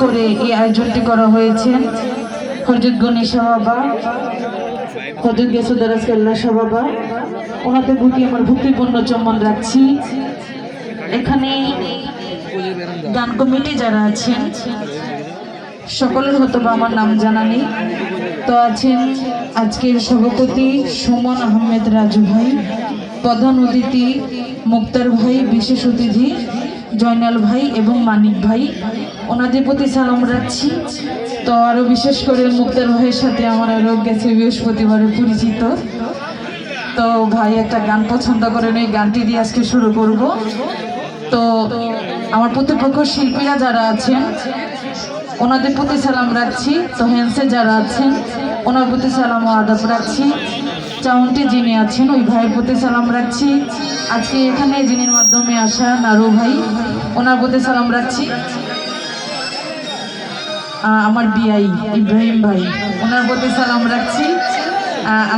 করে এই আয়োজনটি করা হয়েছে। হযরত গনি শাহ বাবা, হযরত গেসুদারাজ কেল্লা শাহ বাবা, ওনাদের প্রতি আমার ভক্তিপূর্ণ চুম্বন রাখছি। এখানে গান কমিটি যারা আছেন সকলের হয়তো বা আমার নাম জানা নেই, তো আছেন আজকের সভাপতি সুমন আহমেদ রাজু ভাই, প্রধান অতিথি মুক্তার ভাই, বিশেষ অতিথি জয়নাল ভাই এবং মানিক ভাই, ওনাদের প্রতি সালাম রাখছি। তো আরও বিশেষ করে মুক্তার ভাইয়ের সাথে আমার আরও গেছে বৃহস্পতিবারে পরিচিত। তো ভাই একটা গান পছন্দ করেন, ওই গানটি দিয়ে আজকে শুরু করব। তো আমার প্রতিপক্ষ শিল্পীরা যারা আছেন ওনাদের প্রতি সালাম রাখছি। তো হ্যান্সে যারা আছেন ওনার প্রতি সালাম ও আদাব রাখছি। চাউন্টে যিনি আছেন ওই ভাইয়ের প্রতি সালাম রাখছি। আজকে এখানে যিনির মাধ্যমে আসা নারু ভাই, ওনার প্রতি সালাম রাখছি। আমার বিআই ইব্রাহিম ভাই, ওনার প্রতি সালাম রাখছি।